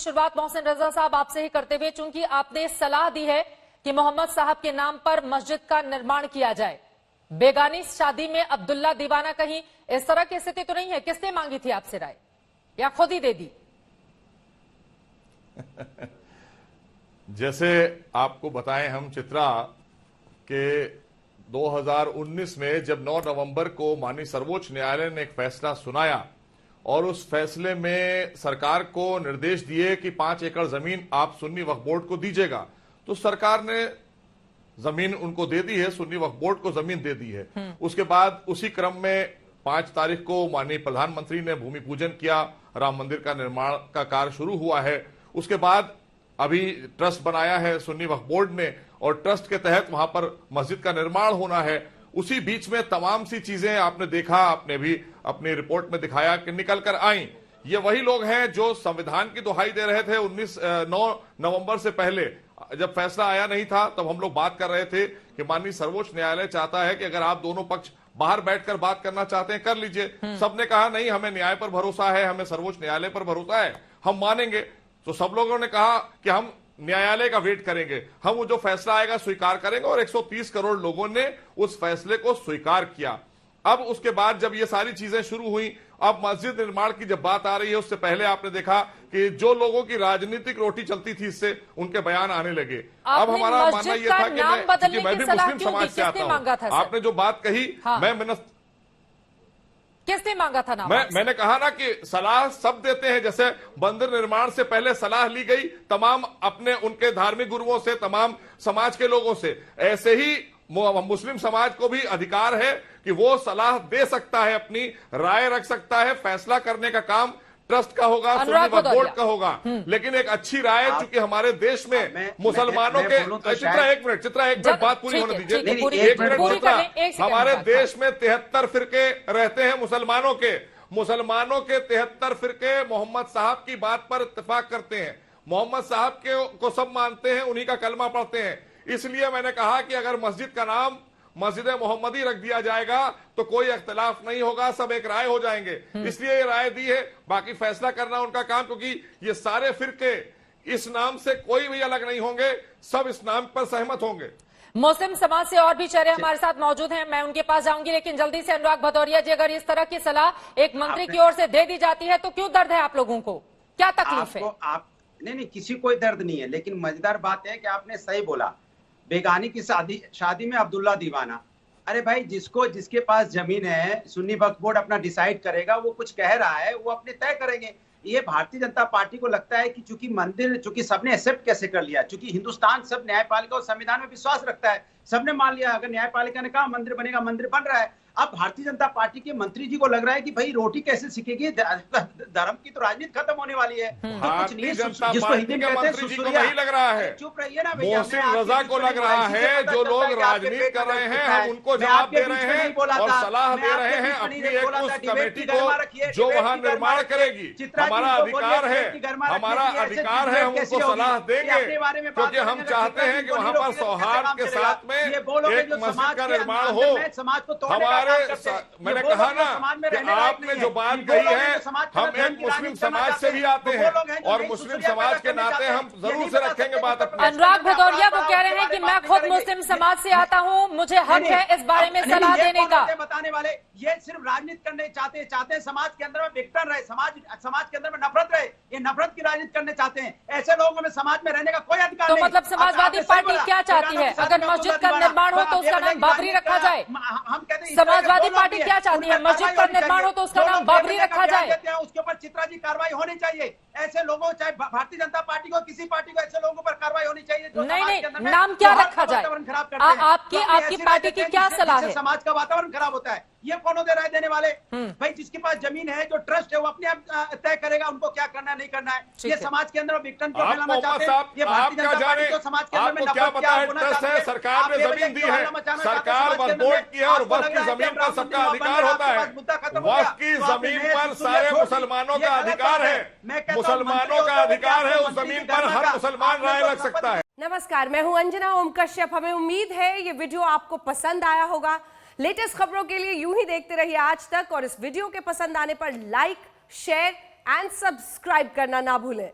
शुरुआत मोहसिन रजा साहब आपसे ही करते हुए, चूंकि आपने सलाह दी है कि मोहम्मद साहब के नाम पर मस्जिद का निर्माण किया जाए, बेगानी शादी में अब्दुल्ला दीवाना कहीं इस तरह की स्थिति तो नहीं है? किसने मांगी थी आपसे राय या खुद ही दे दी? जैसे आपको बताएं हम चित्रा के 2019 में जब 9 नवंबर को माननीय सर्वोच्च न्यायालय ने एक फैसला सुनाया और उस फैसले में सरकार को निर्देश दिए कि 5 एकड़ जमीन आप सुन्नी वक्फ बोर्ड को दीजिएगा, तो सरकार ने जमीन उनको दे दी है, सुन्नी वक्फ बोर्ड को जमीन दे दी है। उसके बाद उसी क्रम में 5 तारीख को माननीय प्रधानमंत्री ने भूमि पूजन किया, राम मंदिर का निर्माण का कार्य शुरू हुआ है। उसके बाद अभी ट्रस्ट बनाया है सुन्नी वक्फ बोर्ड ने और ट्रस्ट के तहत वहां पर मस्जिद का निर्माण होना है। उसी बीच में तमाम सी चीजें आपने देखा, आपने भी अपनी रिपोर्ट में दिखाया कि निकल कर आई। ये वही लोग हैं जो संविधान की दुहाई दे रहे थे 9 नवंबर से पहले, जब फैसला आया नहीं था तब हम लोग बात कर रहे थे कि माननीय सर्वोच्च न्यायालय चाहता है कि अगर आप दोनों पक्ष बाहर बैठकर बात करना चाहते हैं कर लीजिए। सबने कहा नहीं, हमें न्याय पर भरोसा है, हमें सर्वोच्च न्यायालय पर भरोसा है, हम मानेंगे। तो सब लोगों ने कहा कि हम न्यायालय का वेट करेंगे, हम वो जो फैसला आएगा स्वीकार करेंगे, और 130 करोड़ लोगों ने उस फैसले को स्वीकार किया। अब उसके बाद जब ये सारी चीजें शुरू हुई, अब मस्जिद निर्माण की जब बात आ रही है, उससे पहले आपने देखा कि जो लोगों की राजनीतिक रोटी चलती थी इससे उनके बयान आने लगे। अब हमारा मानना यह था कि मैं भी मुस्लिम समाज से आता हूं, आपने जो बात कही मैं किसने मांगा था नाम? मैंने कहा ना कि सलाह सब देते हैं। जैसे मंदिर निर्माण से पहले सलाह ली गई तमाम अपने उनके धार्मिक गुरुओं से, तमाम समाज के लोगों से, ऐसे ही मुस्लिम समाज को भी अधिकार है कि वो सलाह दे सकता है, अपनी राय रख सकता है। फैसला करने का काम ट्रस्ट का होगा, सुन्नी वक्फ बोर्ड का होगा। लेकिन एक अच्छी राय, चूंकि हमारे देश में मुसलमानों के चित्रा एक मिनट बात पूरी होने दीजिए, एक मिनट चित्रा। हमारे देश में 73 फिरके रहते हैं मुसलमानों के 73 फिरके मोहम्मद साहब की बात पर इत्तेफाक करते हैं, मोहम्मद साहब को सब मानते हैं, उन्हीं का कलमा पढ़ते हैं। इसलिए मैंने कहा कि अगर मस्जिद का नाम मस्जिद मोहम्मदी रख दिया जाएगा तो कोई इख्तिलाफ नहीं होगा, सब एक राय हो जाएंगे। इसलिए ये राय दी है, बाकी फैसला करना उनका काम, क्योंकि ये सारे फिरके इस नाम से कोई भी अलग नहीं होंगे, सब इस नाम पर सहमत होंगे। मुस्लिम समाज से और भी चेहरे हमारे साथ मौजूद हैं, मैं उनके पास जाऊंगी, लेकिन जल्दी से अनुराग भदौरिया जी, अगर इस तरह की सलाह एक मंत्री की ओर से दे दी जाती है तो क्यों दर्द है आप लोगों को, क्या तकलीफ है? नहीं, किसी कोई दर्द नहीं है, लेकिन मजेदार बात है कि आपने सही बोला, बेगानी की शादी में अब्दुल्ला दीवाना। अरे भाई, जिसके पास जमीन है, सुन्नी वक्फ बोर्ड अपना डिसाइड करेगा, वो कुछ कह रहा है वो अपने तय करेंगे। ये भारतीय जनता पार्टी को लगता है कि चूंकि सबने एक्सेप्ट कैसे कर लिया, चूंकि हिंदुस्तान सब न्यायपालिका और संविधान में विश्वास रखता है, सबने मान लिया, अगर न्यायपालिका ने कहा मंदिर बनेगा, मंदिर बन रहा है। अब भारतीय जनता पार्टी के मंत्री जी को लग रहा है कि भाई रोटी कैसे सिकेगी, धर्म की तो राजनीति खत्म होने वाली है। तो कुछ नहीं, जिसको हिंदी में कहते हैं सुसुरिया, नहीं लग रहा है। चुप रहिए ना भैया, मोहसिन रजा को लग रहा है जो लोग राजनीति कर रहे हैं, हम उनको जवाब दे रहे हैं और सलाह दे रहे हैं अपनी एक उस कमेटी को जो वहां निर्माण करेगी। हमारा अधिकार है, हमारा अधिकार है, हम उनको सलाह देंगे, क्योंकि हम चाहते हैं कि वहां पर सौहार्द के साथ में एक मस्जिद का निर्माण हो। समाज को मैंने कहा ना कि आपने जो बात कही है, हम एक मुस्लिम समाज से भी आते हैं और मुस्लिम समाज के नाते हम जरूर से रखेंगे बात अपनी। अनुराग भदौरिया वो कह रहे हैं कि मैं खुद मुस्लिम समाज से आता हूं, मुझे हक है इस बारे में सलाह देने का। बताने वाले ये सिर्फ राजनीति करने चाहते हैं, समाज के अंदर में विघटन रहे, समाज के अंदर में नफरत रहे, ये नफरत की राजनीति करने चाहते हैं। ऐसे लोगों में समाज में रहने का कोई अधिकार नहीं। तो मतलब समाजवादी पार्टी क्या चाहती है, अगर मस्जिद का निर्माण हो तो उसका नाम बाबरी रखा जाए? हम कहते हैं समाजवादी पार्टी क्या चाहती है, मस्जिद का निर्माण हो तो उसका नाम बाबरी रखा जाए? उसके ऊपर चित्रा जी कार्रवाई होनी चाहिए। ऐसे लोगों, चाहे भारतीय जनता पार्टी को, किसी पार्टी को, ऐसे लोगों पर कार्रवाई होनी चाहिए जो नहीं, नाम क्या रखा जाए? आपकी पार्टी की क्या सलाह है? समाज का वातावरण खराब होता है, ये कौन होते राय देने वाले? भाई, जिसके पास जमीन है, जो ट्रस्ट है, वो अपने आप तय करेगा उनको क्या करना है नहीं करना है। ये समाज के अंदर विघटन क्यों फैलाना चाहते हैं? ये भारतीय जनता पार्टी को समाज के अंदर में नफरत क्या होना चाहते हैं? सरकार ने जमीन दी है, सरकार वक्फ बोर्ड की है और वक्फ की जमीन पर सबका अधिकार होता है। वक्फ की जमीन पर सारे मुसलमानों का अधिकार है, मुसलमानों का अधिकार है, उस जमीन पर हर मुसलमान राय रख सकता है। नमस्कार, मैं हूं अंजना ओम कश्यप। हमें उम्मीद है ये वीडियो आपको पसंद आया होगा। लेटेस्ट खबरों के लिए यूं ही देखते रहिए आज तक, और इस वीडियो के पसंद आने पर लाइक, शेयर एंड सब्सक्राइब करना ना भूलें।